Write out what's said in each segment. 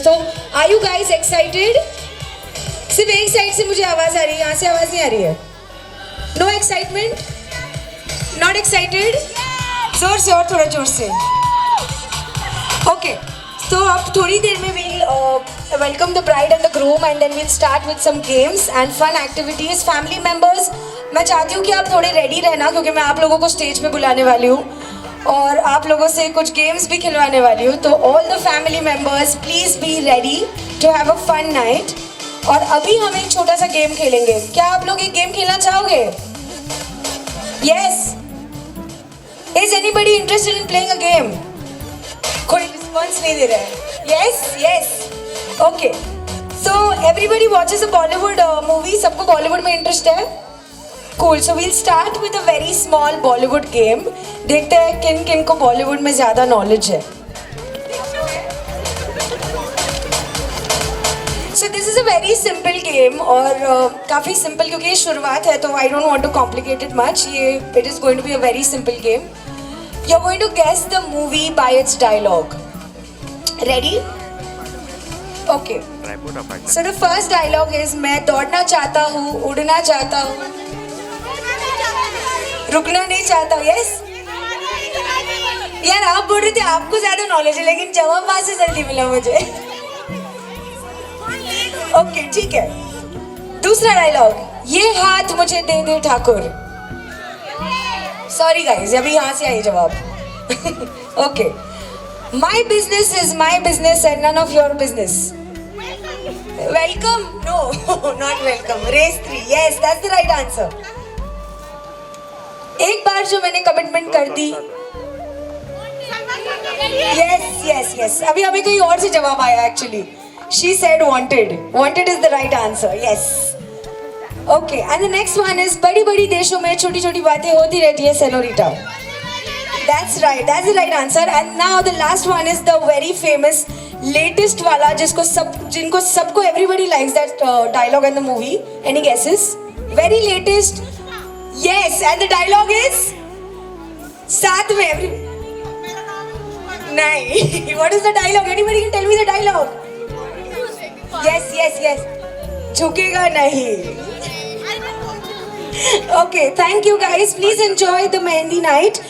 So are you guys excited? सिर्फ एक side से मुझे आवाज आ रही है, यहाँ से आवाज नहीं आ रही है. No excitement? Not excited? जोर से और थोड़ा जोर से. Okay. So अब थोड़ी देर में we'll welcome the bride and the groom and then we'll start with some games and fun activities. Family members, मैं चाहती हूँ कि आप थोड़े ready रहना क्योंकि मैं आप लोगों को stage पे बुलाने वाली हूँ और आप लोगों से कुछ games भी खिलवाने वाली हूँ. तो all the family members, please be ready to have a fun night. और अभी हम एक छोटा सा गेम खेलेंगे. क्या आप लोग एक गेम खेलना चाहोगे? Yes. Is anybody interested in playing a game? कोई रिस्पॉन्स नहीं दे रहा है. Yes, yes. Okay. So everybody watches a Bollywood movie. सबको Bollywood में इंटरेस्ट है? Cool. So we'll start with a very small Bollywood game. देखते हैं किन किन को Bollywood में ज़्यादा knowledge है. So this is a very simple game और काफ़ी simple क्योंकि ये शुरुआत है तो I don't want to complicate it much. It is going to be a very simple game. You're going to guess the movie by its dialogue. Ready? Okay. So the first dialogue is मैं दौड़ना चाहता हूँ, उड़ना चाहता हूँ, रुकना नहीं चाहता हूँ. Yes? यार आप बोल रहे थे आपको ज़्यादा नॉलेज है लेकिन जवाब वहाँ से जल्दी मिला मुझे. ओके ठीक है. दूसरा डायलॉग, ये हाथ मुझे दे दे ठाकुर. सॉरी गाइस, अभी यहाँ से आई जवाब. Okay. My business is my business and none of your business. Welcome. No not welcome. Race 3. Yes that's the right answer. एक बार जो मैंने कमिटमेंट कर दी. Yes yes yes. अभी हमें कहीं और से जवाब आया actually. She said wanted. Wanted is the right answer. Yes. Okay. And the next one is बड़ी बड़ी देशों में छोटी छोटी बातें होती रहती है सेलोरिटा. That's right. That's the right answer. And now the last one is the very famous latest वाला जिनको सबको everybody likes that dialogue in the movie. Any guesses? Very latest. Yes. And the dialogue is साथ में नहीं. What is the dialogue? Anybody can tell me the dialogue? Yes, yes, yes. झुकेगा नहीं. Okay, thank you guys. Please enjoy the Mehndi night.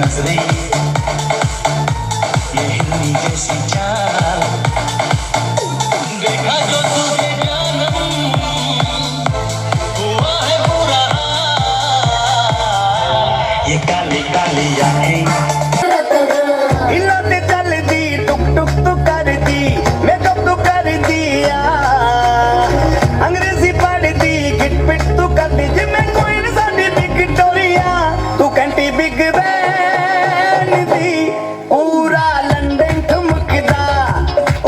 नजरें ये हिरनी जैसी चाल देखा जो तुझे जानम हुआ है बुरा ये काली काली आंखें इलाते चल दी टुक टुक तू कर दी मेकअप तू कर दिया अंग्रेजी पढ़ दी गिट पिट तू कर दी जिम्मे कोई न साडी विक्टोरिया तू कंटी बिग बैन दी पूरा लंदन ठुमकदा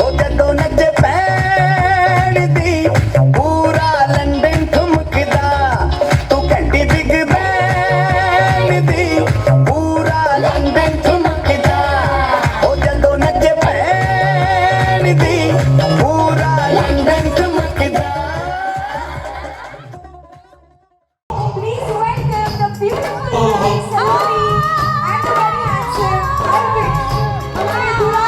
ओ जदों नच पैण दी पूरा लंदन ठुमकदा तू कंटी बिग बैन दी पूरा लंदन ठुमकदा ओ जदों नच पैण दी पूरा London ठुमकदा Please welcome the beautiful Sari and the very handsome Arvind. हमारे दूल्हा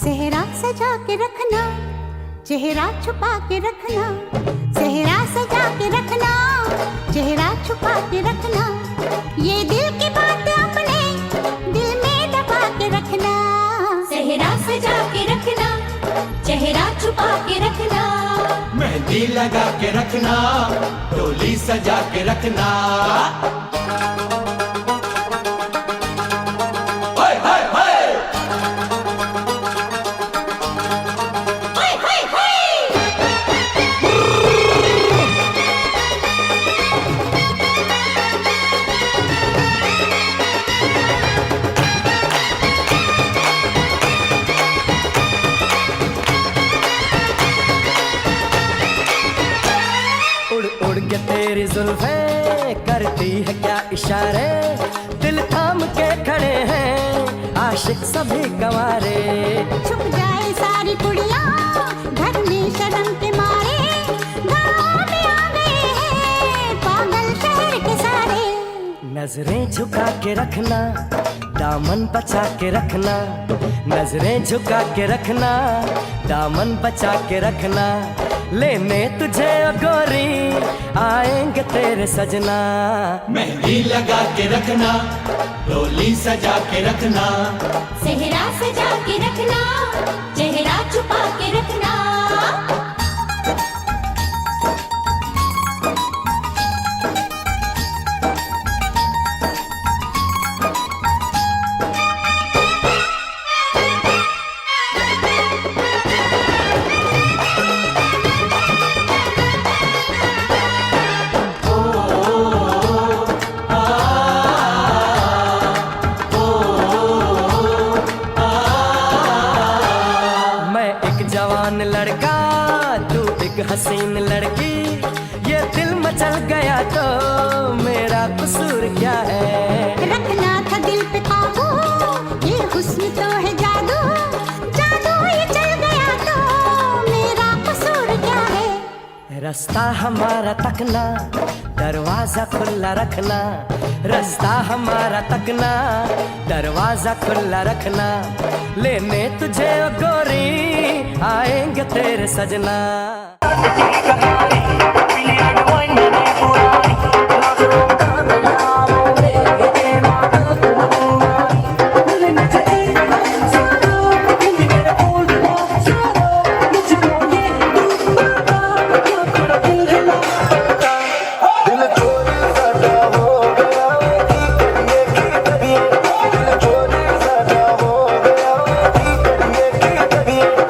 सेहरा सजा के रखना, चेहरा छुपा के रखना, सेहरा सजा के रखना, चेहरा छुपा के रखना, ये दिल की बात अपने दिल में दबा के रखना, सेहरा सजा के रखना, चेहरा छुपा के रखना, मेहंदी लगा के रखना, डोली सजा के रखना। हाय हाय हाय हाय हाय हाय। उड़ उड़ के तेरी जुल्फे करती है क्या इशारे दिल थाम के खड़े हैं आशिक सभी गंवारे छुप जाए सारी कुड़ियाँ घर में शर्म के मारे, गाँव में आ गए हैं पागल शहर के सारे, नजरें झुका के रखना दामन बचा के रखना नजरें झुका के रखना दामन बचा के रखना लेने तुझे ओ गोरी आएंगे तेरे सजना मेहंदी लगा के रखना, डोली सजा के रखना, सेहरा सजा के रखना, चेहरा छुपा के रखना, मैं एक जवान लड़का तू एक हसीन लड़की ये दिल मचल गया तो मेरा कसूर क्या है रखना था दिल पे काबू, ये हुस्न तो है जादू, जादू ये चल गया तो मेरा कसूर क्या है, रास्ता हमारा तकना दरवाजा खुला रखना रास्ता हमारा तकना दरवाजा खुला रखना लेने तुझे ओ गोरी आएंगे तेरे सजना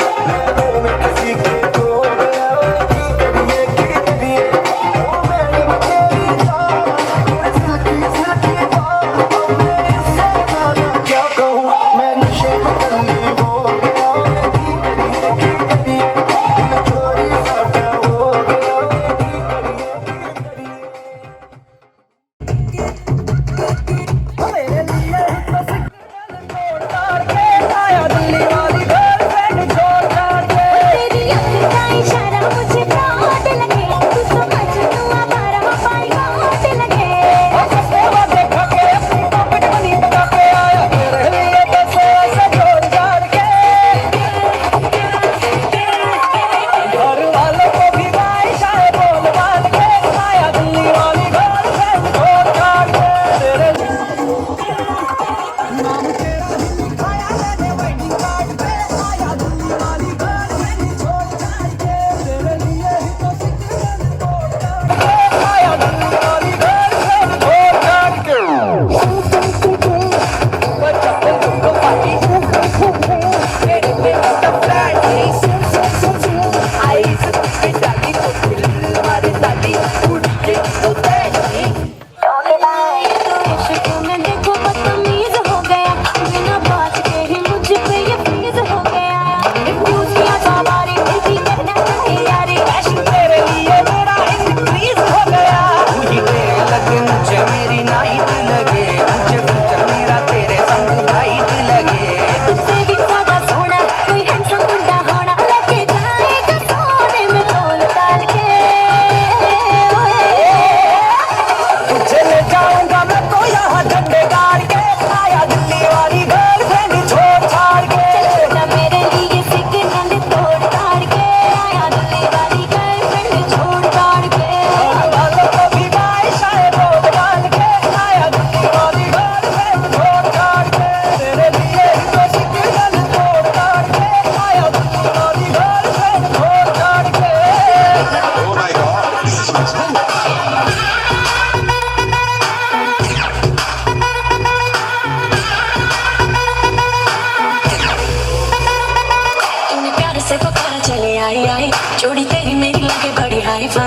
किसी के खो गया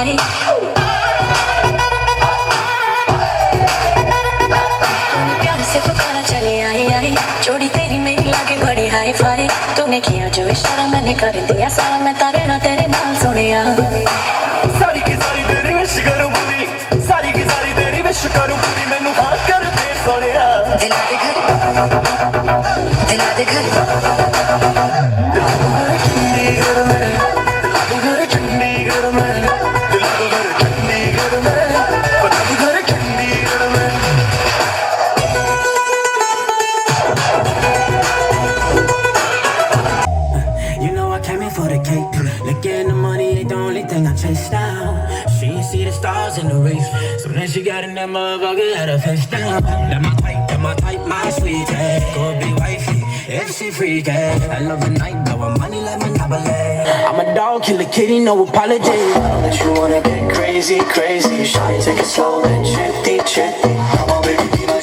आए प्यार से पुकारा चले आए आए जोड़ी तेरी मेरी लागे बड़ी हाई फाई तूने किया जो इशारा मैंने कर दिया सारा मैं तारे ना तेरे नाल सुनिया सारी की सारी तेरी विश करूं पूरी सारी की सारी तेरी विश करूं पूरी मैनू हाँ कर दे सोनिया दिला दे घर दिला दे घर You know I came here for the cake. Looking the money ain't the only thing I chase down. She ain't see the stars in the race. So then she got in that motherfucker, had her face down. That my type, my sweetie. Go be wifey, if she freaky. I love the night, blowin' money like Monopoly. I'm a dog, kill a kitty, no apology. I know that you wanna get crazy, crazy. Shy, take it slow and trippy, trippy. Oh baby, be my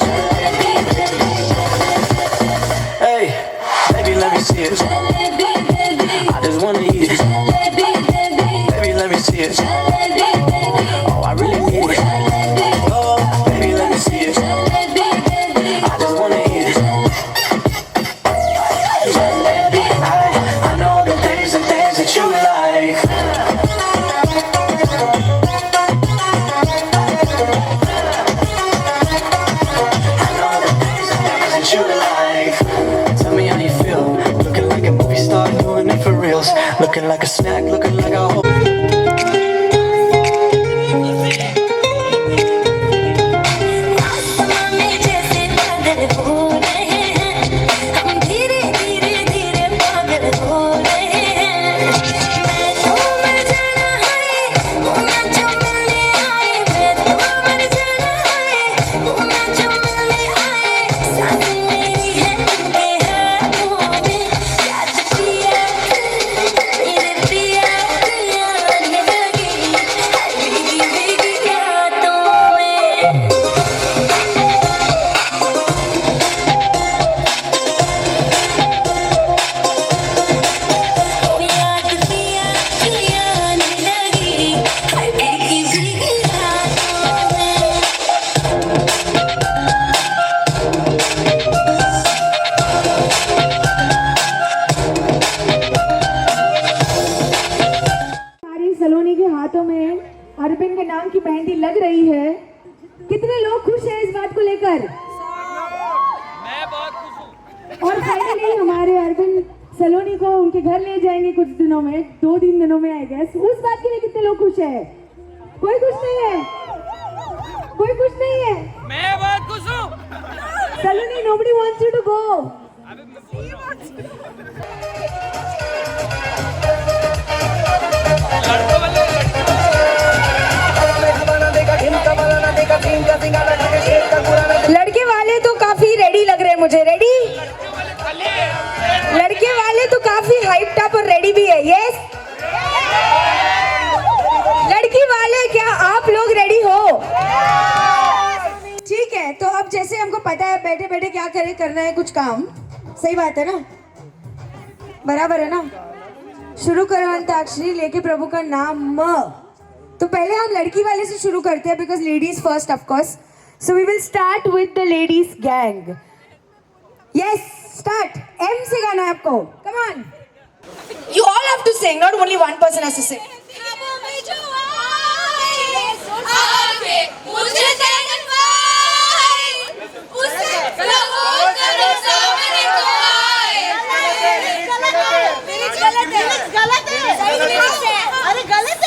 hey, baby, let me see it. I just wanna eat it. Baby, let me see it. Oh, I really need it. Oh, baby, let me see it. I just wanna eat it. I know the things that you like. I know the things that you like. Tell me how you feel. Looking like a movie star, doing it for reals. Looking like a snack, looking like a whole. सलोनी के हाथों में अरविंद के नाम की मेहंदी लग रही है। कितने लोग खुश हैं इस बात को लेकर? मैं बहुत खुश हूँ। और फाइनली हमारे अरविंद सलोनी को उनके घर ले जाएंगे कुछ दिनों में, 2-3 दिनों में आई गेस। उस बात के लिए कितने लोग खुश हैं? कोई खुश नहीं है? कोई खुश नहीं है? मैं बहुत खुश हूँ। सलोनी, nobody wants you to go. लड़के वाले तो काफी रेडी लग रहे हैं मुझे। रेडी? लड़के वाले तो काफी हाइप्ड अप और रेडी भी है। यस? लड़की वाले, क्या आप लोग रेडी हो? ठीक है, तो अब जैसे हमको पता है बैठे बैठे क्या करे, करना है कुछ काम। सही बात है ना? बराबर है ना? शुरू करो अंताक्षरी लेके प्रभु का नाम म। तो पहले हम लड़की वाले से शुरू करते हैं because ladies first of course. So we will start with the ladies gang. Yes, start. M से गाना है आपको। Come on, you all have to sing, not only one person has to sing.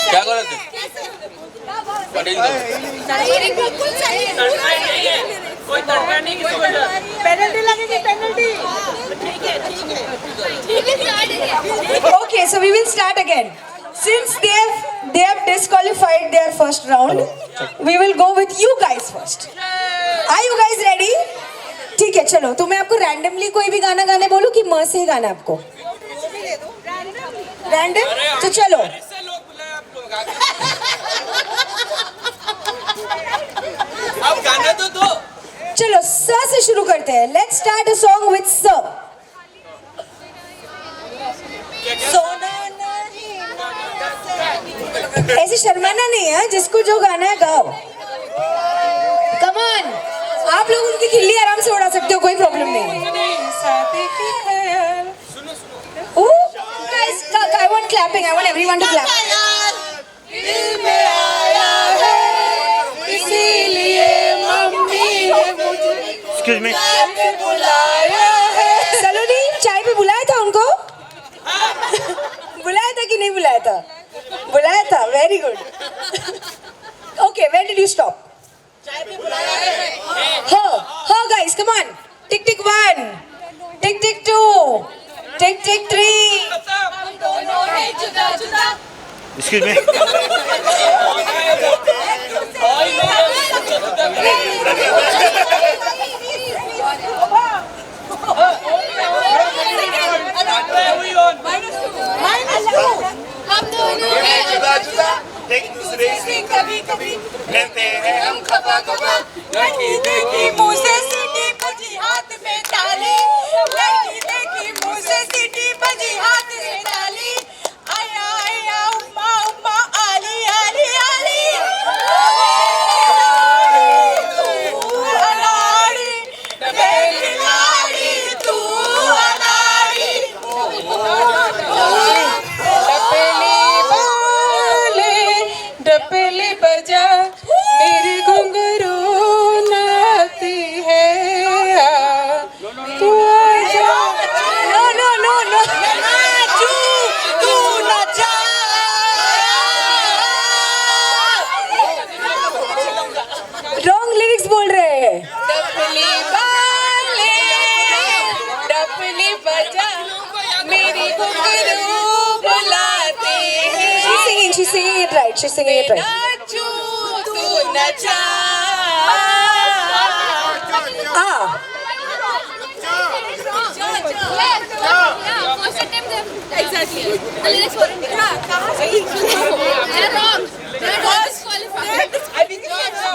क्या गलत है? बिल्कुल सही है। कोई तड़का नहीं किसी को। पेनल्टी लगेगी, penalty. Okay, so we will start again. Since they have disqualified their first round, we will go with you guys first. Are you guys ready? ठीक है, चलो तो मैं आपको रैंडमली कोई भी गाना गाने बोलूं कि म से ही गाना आपको? रैंडम? तो चलो। अब गाना तो दो। चलो स से शुरू करते हैं। Let's start a song with स। सोना नहीं ऐसे शर्माना नहीं है, जिसको जो गाना है गाओ. Come on. आप लोग उनकी खिल्ली आराम से उड़ा सकते हो, कोई प्रॉब्लम नहीं. Oh, guys, I want clapping. I want everyone to clap. Excuse me. सलोनी, चाय पे बुलाया था उनको? बुलाया था कि नहीं बुलाया था? बुलाया था. Very good. Okay, where did you stop? हो guys, come on. Tick tick 1, tick tick 2, tick tick 3. Excuse me. कभी कभी मिलते हैं हम खपा खपा लड़की देखी मुँह से सीटी बजी हाथ में ताली लड़की देखी मुँह से सीटी बजी हाथ में ताली आया आया उम्मा उम्मा आली आली आली तू अनाड़ी बेखिलाड़ी तू अनाड़ी डपली बजा मेरी घुंघरू नाती है तू आजा No. नाचू तू नचा Wrong lyrics बोल रहे हैं. डपली वाले डपली बजा मेरी घुंघरू बुलाती है She's singing it right. She's singing it right. नाचू तू नचा Ah.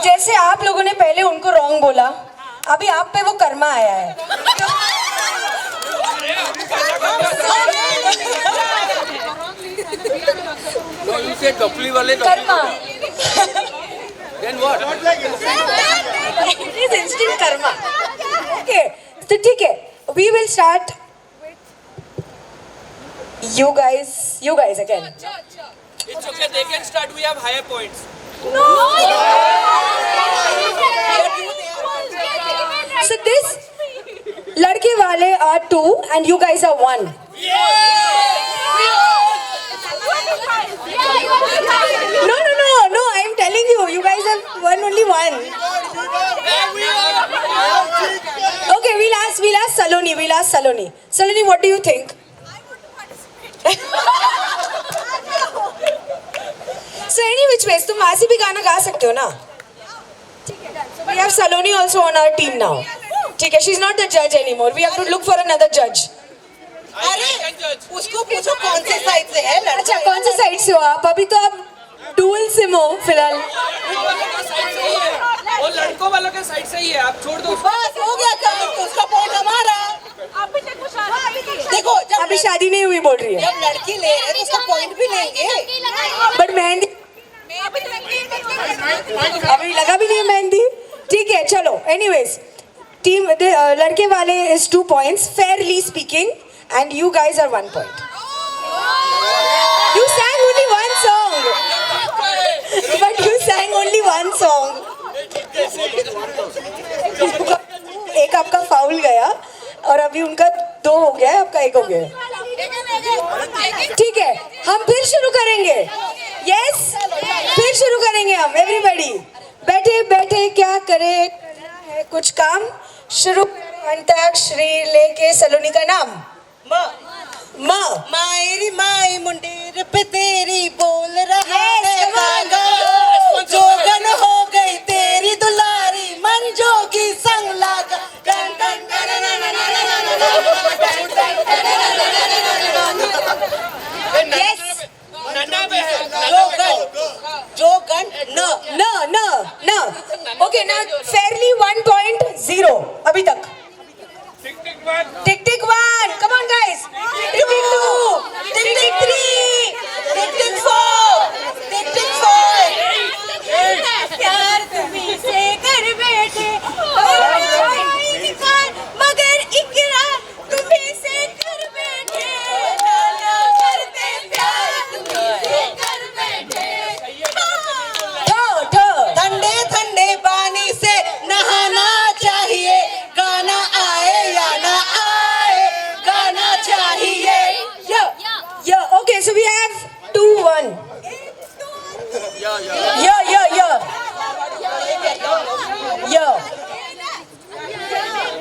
जैसे आप लोगों ने पहले उनको रॉन्ग बोला, अभी आप पे वो कर्मा आया है. No, you said डपली वाले Karma. Then what? It is instant karma. Okay, तो ठीक है. We will start. You guys again. It's okay, they can start, we have higher points. So this लड़के वाले are 2 and you guys are 1. No. I'm telling you, you guys have won only 1. Okay, we'll ask Saloni. Saloni, what do you think? So any which ways, तुम वहाँ से भी गाना गा सकते हो ना? We have Saloni also on our team now. ठीक है, she's not the judge anymore. We have to look for another judge. अरे उसको पूछो कौन से साइड से है लड़का अच्छा, कौन से साइड से हो आप? अभी तो आप डुअल सिम हो फिलहाल. वो लड़कों वालों के साइड से ही है, आप छोड़ दो. बस हो गया काम उसका पॉइंट हमारा देखो जब अभी शादी नहीं हुई बोल रही है. जब लड़की ले रहे तो उसका पॉइंट भी लेंगे बट मेहंदी अभी लगा भी नहीं है मेहंदी. ठीक है, चलो. एनीवेज, टीम लड़के वाले is 2 points, fairly speaking, and you guys are 1 point. You sang only one song. But you sang only one song. एक आपका फाउल गया और अभी उनका 2 हो गया है, आपका 1 हो गया है. ठीक है, हम फिर शुरू करेंगे. यस, फिर शुरू करेंगे हम. एवरीबॉडी बैठे बैठे क्या करे, है कुछ काम. शुरू अंताक्षरी लेके सलोनी का नाम मायरी माई मुंडेर पे तेरी बोल रहा Yes, है come on. पागल जोगन हो गई तेरी दुलारी मन जोगी संग लागा gun gun gun gun gun yes. नन्ना पे है. जोगन No. Okay, now fairly 1.0 अभी तक. Tick tick 1. Come on guys. Tick tick 2. Tick tick 3. टिक टिक 4 टिक बैठे मगर इकरार तुम्हें से कर बैठे नाना करते प्यार तुम्हें से कर बैठे ठंडे ठंडे पानी से नहाना चाहिए गाना आए या ना आए गाना चाहिए Yeah, okay, so we have 2-1.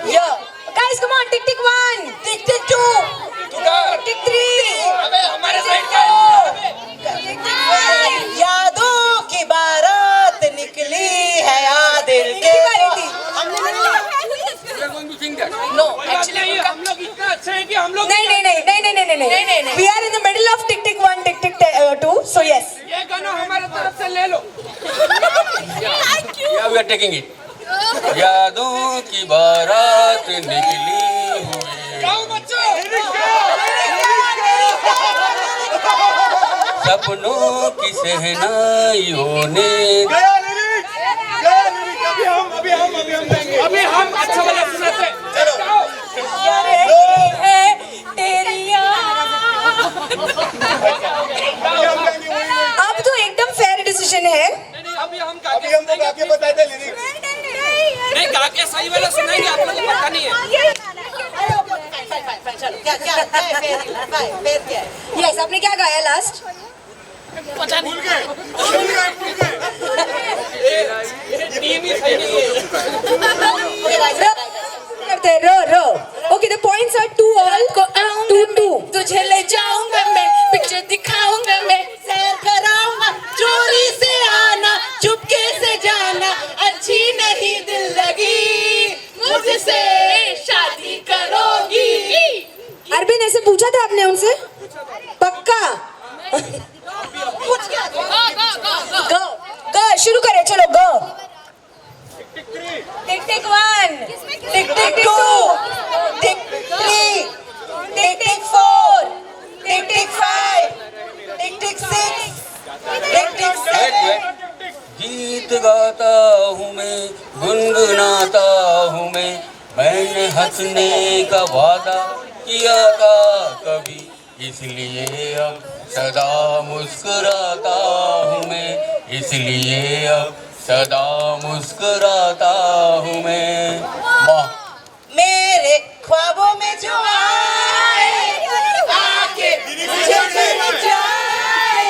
Yeah. Guys, come on, tick tick 1, tick tick 2, tick tick 3. अबे हमारे साइड का यादों की बारात निकली है याद दिल के नो एक्चुअली हम लोग इतना अच्छा है कि हम लोग नहीं. We are in the middle of tick tick 1, tick tick 2, so yes. ये गाना हमारे तरफ से ले लो. Yeah, we are taking it. यादों की बारात निकली हुई गाओ बच्चों. सपनों की सहनाइयों ने अभी हम अच्छा वाला सुनाते हैं. अब तो एकदम फेयर डिसीजन है. अभी हम गा के बताते लिरिक्स. नहीं गा के सही वाला सुनाएंगे. आप लोगों को पता नहीं है. यस, आपने क्या गाया लास्ट? टीम ही सही नहीं है. करते हैं रो. Okay, the points are 2-all. 2-2. तुझे ले जाऊंगा मैं पिक्चर दिखाऊंगा मैं सैर कराऊंगा चोरी से आना चुपके से जाना अच्छी नहीं दिल लगी मुझसे शादी करोगी. अरबिन, ऐसे पूछा था आपने उनसे? पक्का? go. शुरू करें, चलो go. टिक टिक 1, टिक टिक 2, टिक 3, टिक टिक 4, टिक टिक 5, टिक टिक 6, टिक टिक 7. गीत गाता हूँ मैं गुनगुनाता हूँ मैंने हंसने का वादा किया था कभी इसलिए अब सदा मुस्कुराता हूँ मैं इसलिए अब सदा मुस्कुराता हूँ मैं. मेरे ख्वाबों में जो आए आके मुझे मिल जाए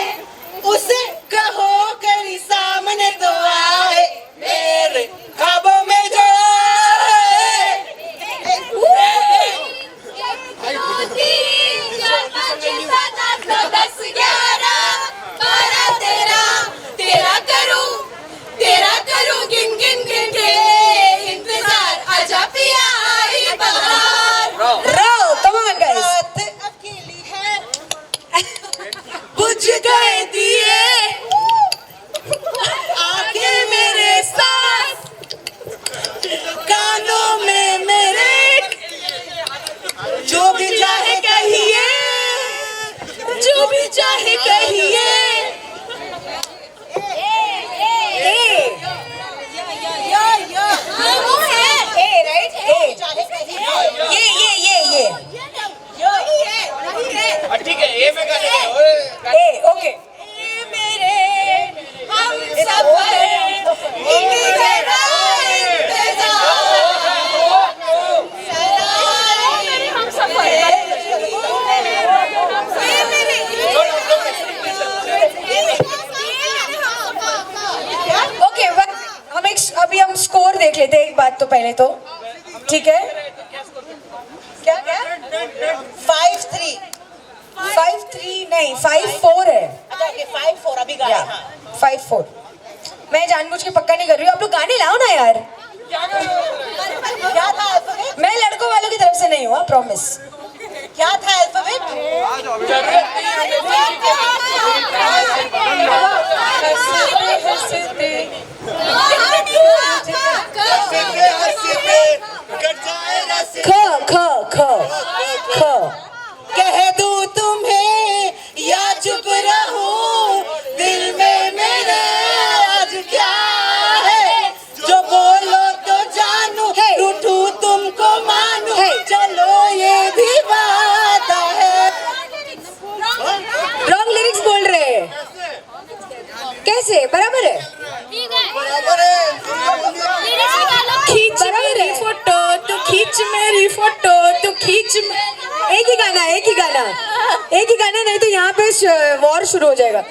उसे कहो कभी सामने तो आए मेरे ख्वाबों में जो आए. तेरा करूं गिन गिन के इंतजार आजा पिया आई बहार. रो, come on guys. रात अकेली है बुझ गए दिए आके मेरे साथ कानों में मेरे जो भी चाहे कहिए ठीक है ये मैं गा देता हूँ. ओके. अभी हम स्कोर देख लेते हैं एक बात तो पहले तो, ठीक है? क्या 5-3 नहीं 5-4 है. 5-4 अभी गाया. 5-4. मैं जानबूझ के पक्का नहीं कर रही हूँ. आप लोग गाने लाओ ना यार. क्या था अल्फाबेट? मैं लड़कों वालों की तरफ से नहीं हुआ, प्रॉमिस. क्या था अल्फाबेट? ख कह दूं तुम्हें या चुप रहूं दिल में मेरे आज क्या है जो बोलो तो खींच एक ही गाना नहीं तो यहाँ पे वॉर शुरू हो जाएगा.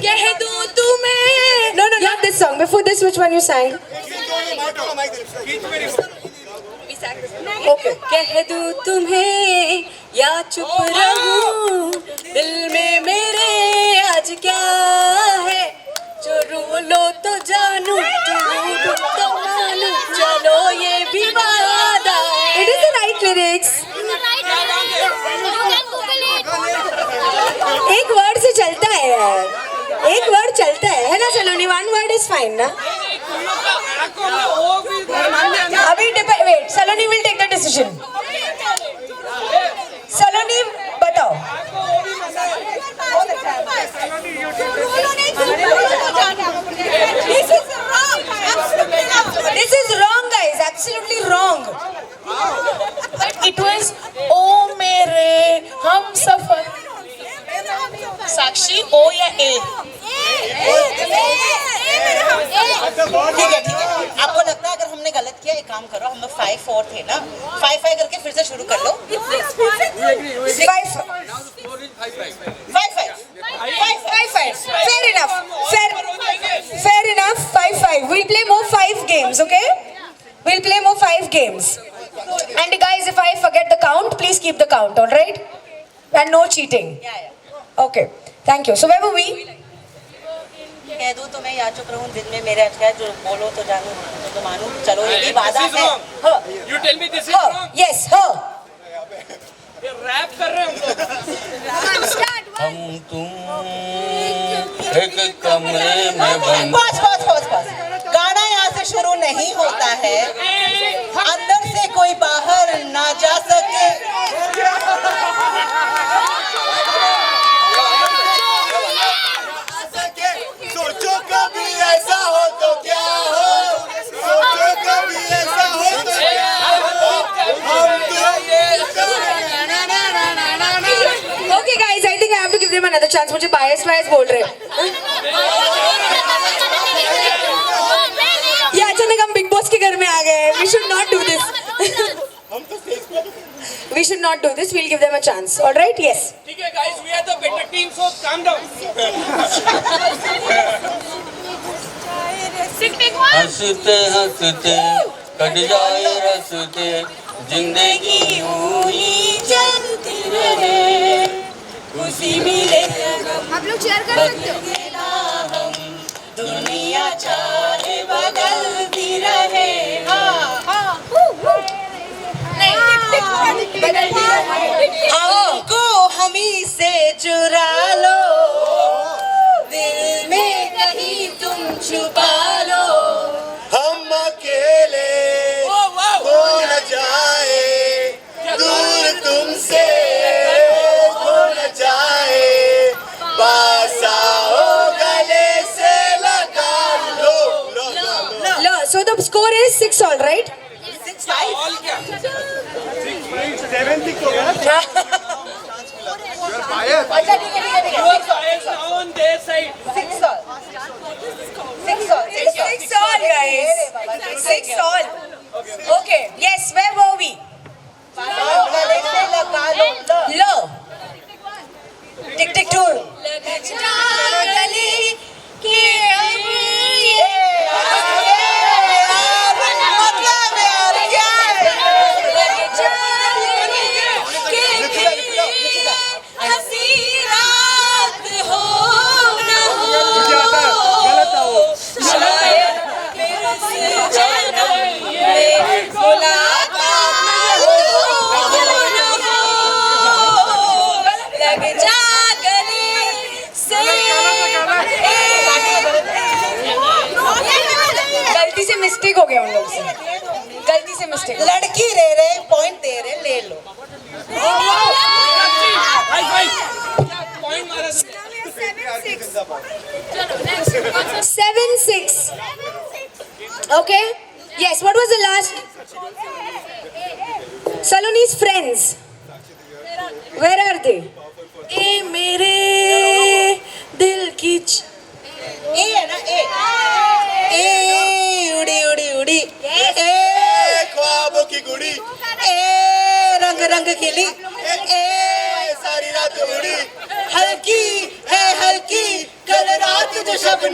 कह दूं तुम्हें. No, not this song. Before this, which one you sang? Okay. कह दूं तुम्हें या चुप रहूं, दिल में मेरे आज क्या है, जो लो तो जानू, रूठो तो मानू, चलो ये भी वादा है. It is the right lyrics. एक वर्ड से चलता है यार. एक वर्ड चलता है ना सलोनी? One word is fine ना? अभी wait. Saloni will take the decision. Saloni बताओ. This is wrong, guys. Absolutely wrong. It was ओ मेरे हम सफर. साक्षी ओ या ए? ठीक है. आपको लगता है अगर हमने गलत किया, एक काम करो, हम लोग 5-4 थे ना, 5-5 करके फिर से शुरू कर लो. 5-5. Fair enough. Fair enough. 5-5. We'll play more 5 games, okay? We'll play more 5 games. And guys, if I forget the count, please keep the count, all right? And no cheating. Okay. Thank you. So where were we? कह दूं तुम्हें या चुप रहूं, दिल में मेरे अटका, जो बोलो तो जानू, तो मानू, चलो ये भी वादा This is है. wrong. You tell me this is Her. wrong. Yes, her. ये रैप कर रहे हैं हम लोग. हम तुम एक कमरे में बंद. बस. गाना यहाँ से शुरू नहीं होता है. अंदर से कोई बाहर ना जा सके. सोचो कभी ऐसा हो तो क्या हो, सोचो कभी ऐसा हो तो क्या हो, हम Okay, guys, I think I have to give them another chance. मुझे bias बोल रहे हैं. ये अचानक हम बिग बॉस के घर में आ गए. We should not do this. We should not do this. We'll give them a chance. All right? Yes. ठीक है guys, we are the better team, so calm down. हंसते हंसते कट जाए रस्ते, जिंदगी यूं ही चलती रहे, खुशी मिले आप लोग शेयर कर सकते हो. दुनिया चाहे बदलती रहे. हमको हमी से चुरा लो, दिल में कहीं तुम छुपा लो. हम अकेले हो न जाए, दूर तुमसे हो न जाए, पास आओ गले से लगा लो. So the score is 6-all, right? 6-5. All क्या? 7-6 हो गया ना. अच्छा ठीक है. You are biased now on their side. 6-all. 6-all, guys. 6-all. Okay. Yes. Where were we? गले से लगा लो. Lo. Tick tick tool. गले के अब ये मतलब यार क्या है. हंसी रात हो न हो, शायद मेरे से जन्म में मुलाकात हो न हो, लग जा गले से. गलती से मिस्टेक हो गया उन लोग से. गलती से मिस्टेक. लड़की रे पॉइंट दे रहे, ले लो. High five. Point मारा. 7-6. Okay. Yes. What was the last? Saloni's friends. Where are they? ए मेरे दिल की ए है ना. ए उड़ी उड़ी उड़ी. ए ख्वाबों की गुड़ी. ए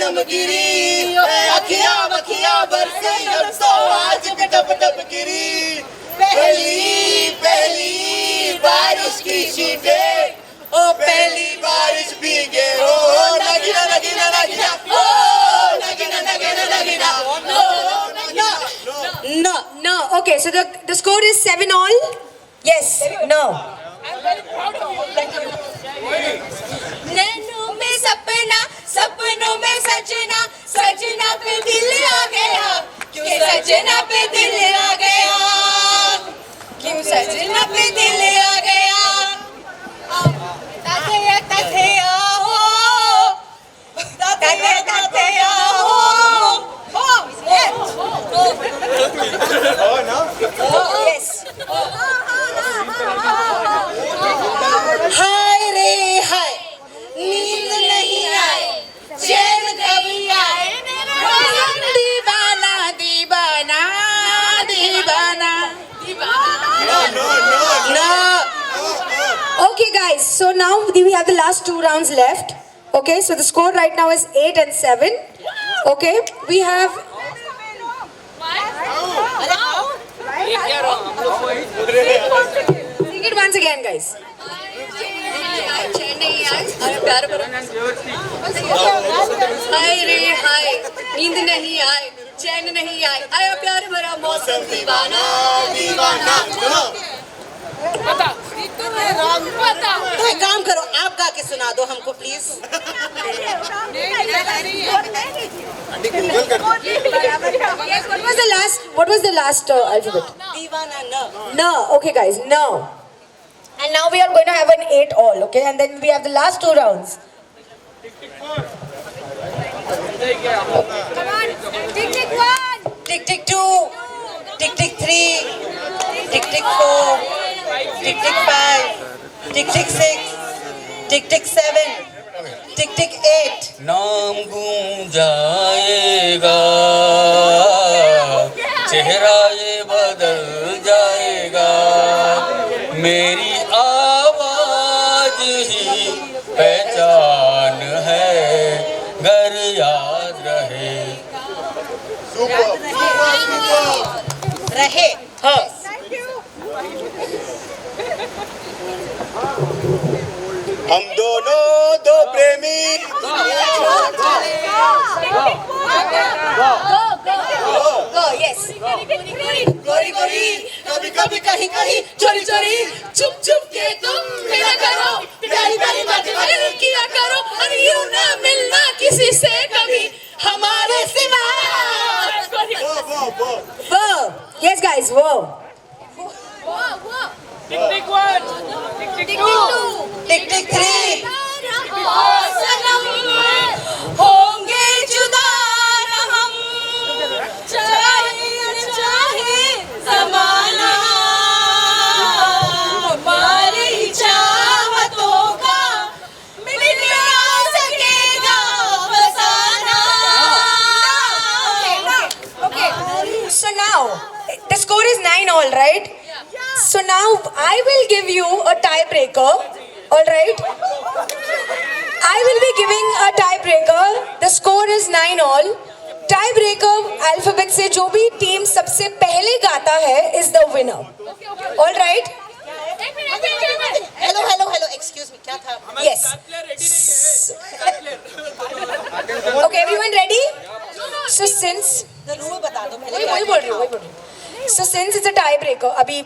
नमगिरी अखियां बखियां बरसे अब तो आज भी टप टप गिरी पहली पहली बारिश की छींटे ओ पहली बारिश भीगे हो नगीना नगीना नगीना ओ Nagina Nagina Nagina No. No. Okay, so the score is 7-all. Yes. No. नैनों में सपना सपनों में सजना सजना पे दिल आ गया क्यों सजना पे दिल आ गया क्यों सजना पे दिल आ गया ताते ताते आओ ताते ताते आओ Yes. हाय रे हाय नींद नहीं आए चैन कभी आए दीवाना दीवाना दीवाना No. Okay, guys. So now we have the last 2 rounds left. Okay, so the score right now is 8 and 7. Okay, we have. Sing it once again, guys. हाय रे हाय नींद नहीं आए चैन नहीं आए आया प्यार भरा मौसम दीवाना दीवाना तो एक काम करो आप गा के सुना दो हमको please What was the last alphabet? दीवाना न No. Okay, guys. No. And now we are going to have an 8-all. Okay, and then we have the last 2 rounds. टिक टिक 2 टिक टिक 3 टिक टिक 4 टिक टिक 5 टिक टिक 6 टिक टिक 7 टिक टिक 8 नाम गूंज जाएगा चेहरा ये बदल जाएगा मेरी आवाज ही पहचान है घर याद रहे रहे हाँ. हम दोनों दो प्रेमी Go. Yes. गोरी गोरी कभी कभी कहीं कहीं चोरी चोरी चुप चुप के तुम मिला करो प्यारी प्यारी बातें किया करो और यूं ना मिलना किसी से कभी हमारे सिवा Whoa. Yes, guys. Whoa. टिक टिक 1 टिक टिक 2 टिक टिक 3 सनम होंगे जुदा न हम चाहे चाहे ज़माना हमारी चाहतों का मिल ना सकेगा फसाना Okay. So now the score is 9-all, right? So now I will give you a tiebreaker. All right. I will be giving a tiebreaker. The score is 9-all. Tiebreaker alphabet से जो भी team सबसे पहले गाता है is the winner. All right. Hello hello hello excuse me क्या था Yes. Okay, everyone ready? So since The rule बता दो पहले वही बोल रही हूँ. So since it's a tiebreaker, अभी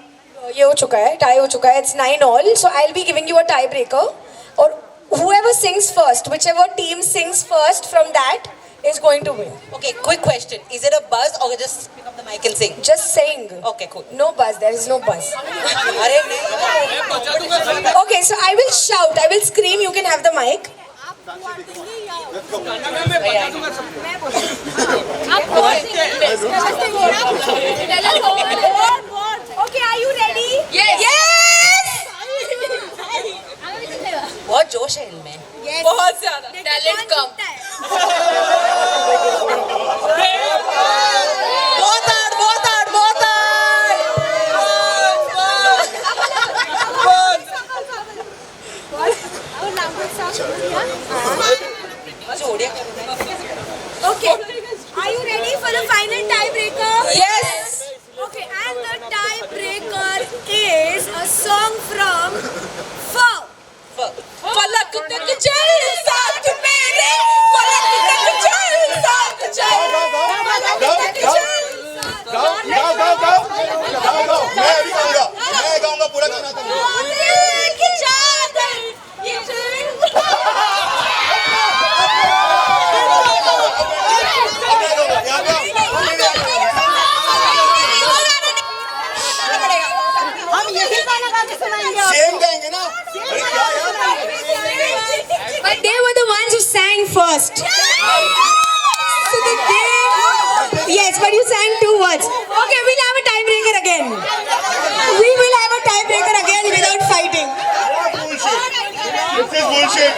ये हो चुका है, tie हो चुका है. It's 9-all. So I'll be giving you a tiebreaker. और whoever sings first, whichever team sings first from that is going to win. Okay, quick question. Is it a buzz or just pick up the mic and sing? Just saying. Okay, cool. No buzz. There is no buzz. अरे नहीं Okay, so I will shout. I will scream. You can have the mic. Okay, are you ready? Yes. बहुत जोश है इनमें बहुत ज्यादा talent कम बहुत आड़ जोड़िया first. So the game, yes, but you sang 2 words. Okay, we'll have a tiebreaker again. We will have a tiebreaker again without fighting. This is bullshit.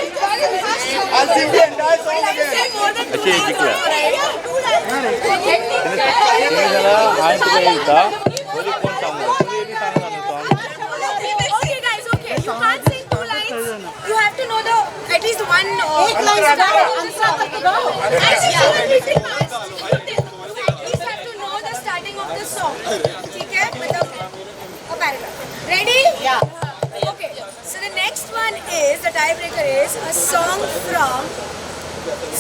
I'll sing the entire song again. Okay, guys, okay. You can't sing 2 lines. You have to know the at least one. एक line से answer तक तो गाओ. At least have to know the starting of the song. ठीक है? मतलब a paragraph. Ready? Yeah. Okay. So the next one is the tiebreaker is a song from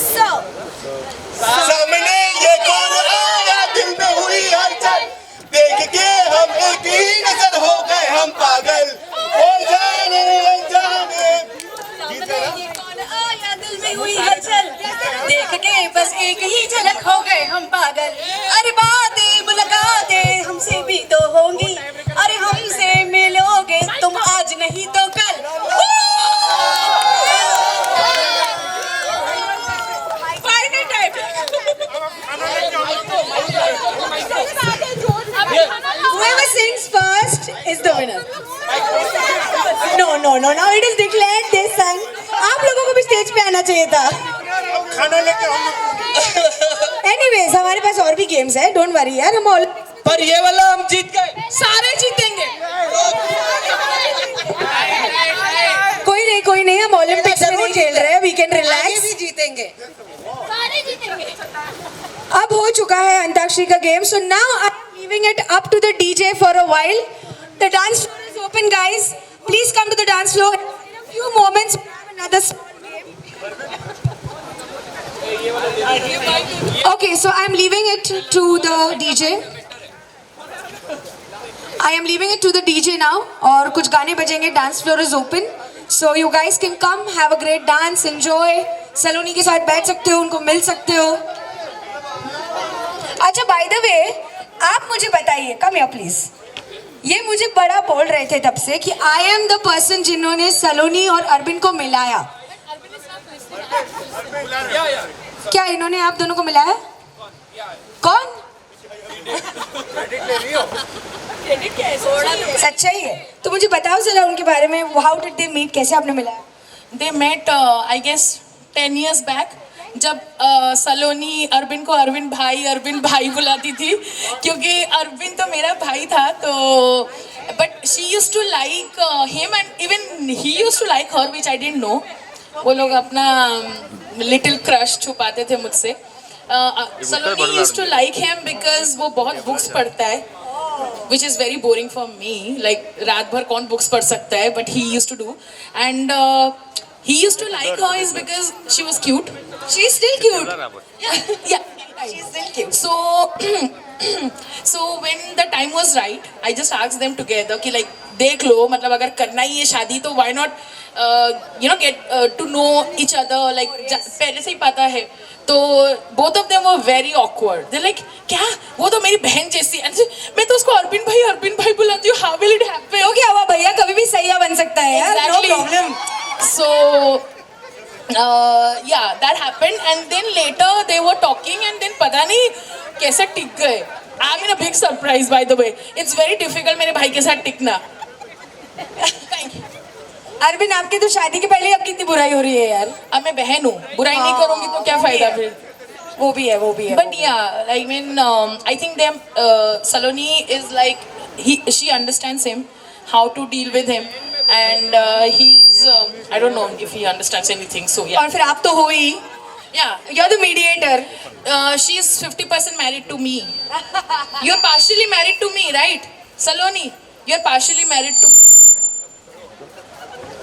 So. सामने ये कौन आया, दिल में हुई हलचल, देख के हम एक ही नजर हो गए हम पागल, ओ जाने अनजाने. ये कौन आया दिल में हुई हलचल, देख के बस एक ही झलक हो गए हम पागल. अरे बातें मुलाकातें हमसे भी तो होंगी, अरे हमसे मिलोगे तुम आज नहीं तो कल. Final time. Whoever sings first is the winner. No. Now it is declared they sang. आप लोगों को भी स्टेज पे आना चाहिए था. खाना लेके हम Anyways, हमारे पास और भी गेम्स है. Don't worry यार, हम all. पर ये वाला हम जीत गए. सारे जीतेंगे. कोई नहीं हम ओलंपिक्स में नहीं खेल रहे हैं. We can relax. भी जीतेंगे. अब हो चुका है अंताक्षरी का game. So now I'm leaving it up to the DJ for a while. The dance floor is open, guys. Please come to the dance floor. In a few moments, we have another small game. Okay, so I'm leaving it to the DJ. I am leaving it to the DJ now. और कुछ गाने बजेंगे. Dance floor is open. So you guys can come, have a great dance, enjoy. सलोनी के साथ बैठ सकते हो, उनको मिल सकते हो. अच्छा, by the way, आप मुझे बताइए, come here please. ये मुझे बड़ा बोल रहे थे तब से कि I am the person जिन्होंने सलोनी और अरविंद को मिलाया. क्या इन्होंने आप दोनों को मिलाया? कौन? सच्चाई है. तो मुझे बताओ जरा उनके बारे में. How did they meet? कैसे आपने मिलाया? They met, I guess, 10 years back. जब सलोनी अरविंद को अरविंद भाई बुलाती थी, क्योंकि अरविंद तो मेरा भाई था. तो but she used to like him and even he used to like her, which I didn't know. वो लोग अपना लिटिल क्रश छुपाते थे मुझसे. Saloni used to like him because वो बहुत बुक्स पढ़ता है, which is very boring for me. Like रात भर कौन बुक्स पढ़ सकता है, but he used to do. And he used to like her is because she was cute. She's still cute. Yeah. She's still cute. So when the time was right, I just asked them together कि like देख लो, मतलब अगर करना ही है शादी तो why not get to know each other, like पहले से ही पता है. तो both of them were very awkward. They're like, क्या? वो तो मेरी बहन जैसी है. मैं तो उसको अरविंद भाई बुलाती हूँ. How will it happen? हो गया हुआ भैया, कभी भी सैया बन सकता है यार. No problem. So yeah, that happened, and then later they were talking, and then पता नहीं कैसे टिक गए. I'm in a big surprise, by the way. It's very difficult मेरे भाई के साथ टिकना. Thank you. अरविंद, आपके तो शादी के पहले अब कितनी बुराई हो रही है यार. अब मैं बहन हूँ, बुराई नहीं करूँगी तो क्या फायदा फिर. वो भी है. But yeah, I mean, I think them Saloni is like she understands him, how to deal with him, and he's I don't know if he understands anything. So yeah. और फिर आप तो हो ही. Yeah. You're the mediator. She's 50% married to me. You're partially married to me, right? Saloni, you're partially married to me.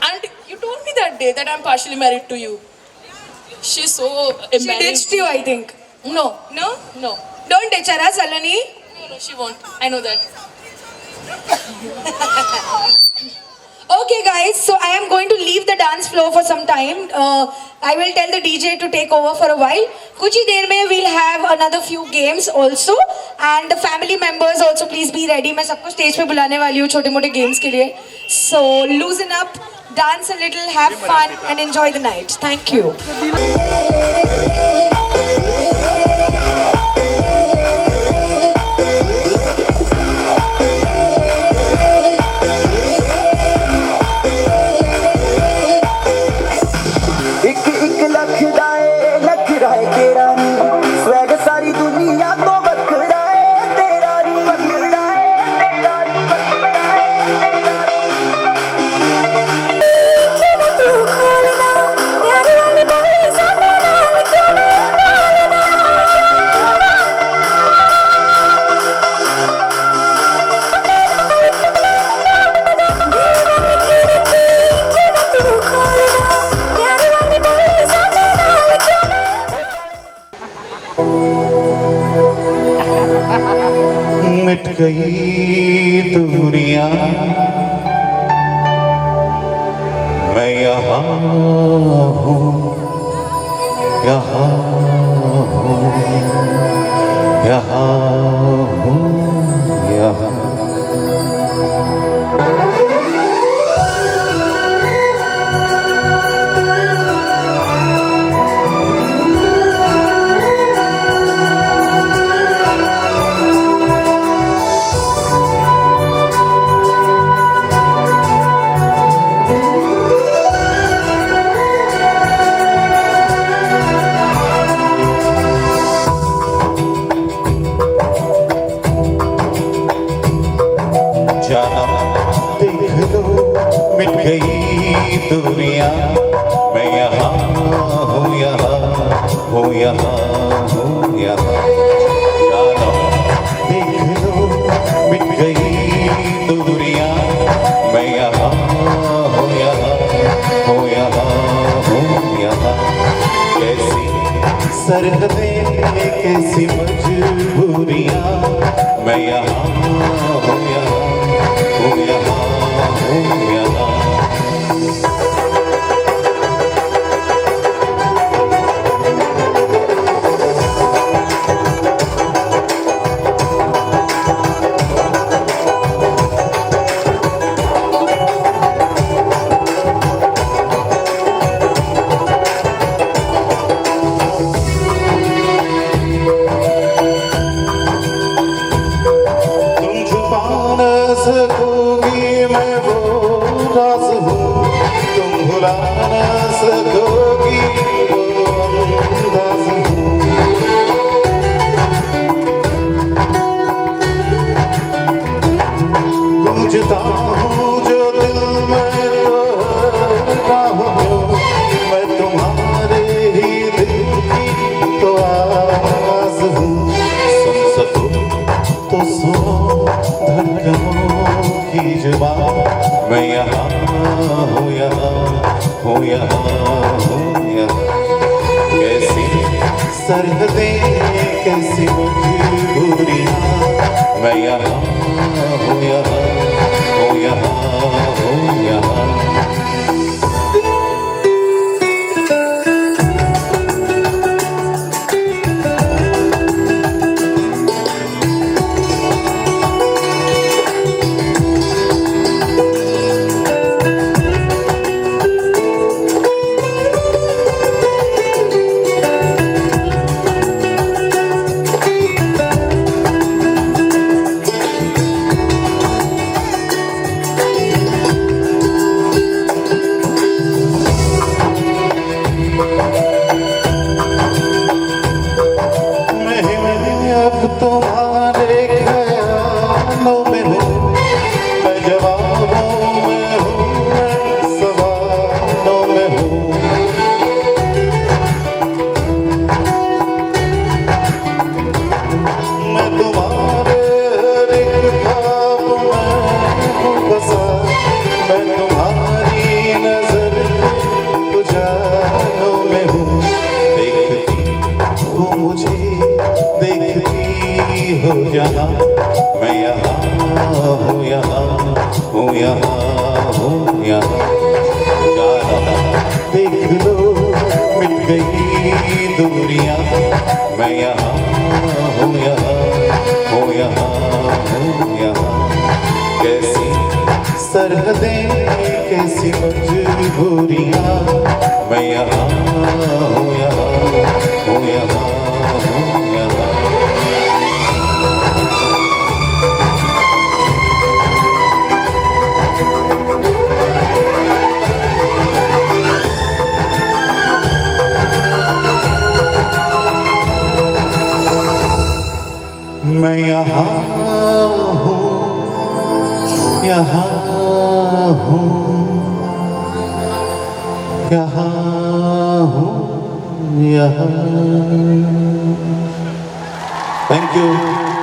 And you told me that day that I'm partially married to you. She's so embarrassed. She ditched you, I think. No. No? No. Don't ditch her, Saloni. No, she won't. I know that. Okay guys, so I am going to leave the dance floor for some time. I will tell the DJ to take over for a while. कुछ ही देर में we'll have another few games also, and the family members also please be ready. मैं सबको stage पे बुलाने वाली हूँ छोटे मोटे games के लिए. So loosen up, dance a little, have fun, and enjoy the night. Thank you. ਇੱਕ ਇੱਕ ਲੱਖ ਦਾ ਏ ਲੱਖ ਰਾਏ ਤੇਰਾ ਨੀ ਸਵੈਗ ਸਾਰੀ ਦੁਨੀਆ ਤੋਂ ਵੱਖਰਾ ਏ ਤੇਰਾ ਨੀ ਵੱਖਰਾ ਏ ਤੇਰਾ ਨੀ ਵੱਖਰਾ ਏ ਤੂੰ ਖੋਲਣਾ ਯਾਰ ਵਾਲੀ ਬਾਈ ਸਾਡੇ ਨਾਲ ਕਿਉਂ मिट गई दूरियां मैं यहाँ हूँ यहाँ हूँ यहाँ हूँ यहाँ मिट गई दूरियां मैं यहाँ हूँ यहाँ हूँ यहाँ हूँ यहाँ जानो देख लो मिट गई दूरियां मैं यहाँ हूँ यहाँ हूँ यहाँ हूँ यहाँ कैसी सरहदें कैसी मजबूरियां मैं यहाँ हूँ यहाँ हूँ यहाँ हूँ यहाँ सकोगी मैं वो राज हूँ तुम भुला न सकोगी वो अंदाज हूँ गूंजता हूँ जो दिल में तो हूँ मैं तुम्हारे ही दिल की तो आवाज हूँ सुन सको तो सुनो धड़कनों की जुबान मैं यहाँ हूँ यहाँ हूँ यहाँ हूँ यहाँ कैसी सरहदें कैसी मजबूरियाँ मैं यहाँ हूँ यहाँ हूँ यहाँ हूँ यहाँ तुम्हारे ख्यालों में हूँ मैं जवानों में हूँ मैं सवालों में हूँ मैं तुम्हारे हर एक ख्वाब में हूँ बसा मैं तुम्हारी नजर उजालों में हूँ देखती हो मुझे देखती हो जहाँ मैं यहाँ हूँ यहाँ हूँ यहाँ हूँ यहाँ जाना देख लो मिट गई दूरियां मैं यहाँ हूँ यहाँ हूँ यहाँ हूँ यहाँ कैसी सरहदें कैसी मजबूरियां, मैं यहाँ हूँ, यहाँ हूँ, यहाँ हूँ, यहाँ। मैं यहाँ हूँ, यहाँ हूँ, यहाँ हूँ, यहाँ। Thank you.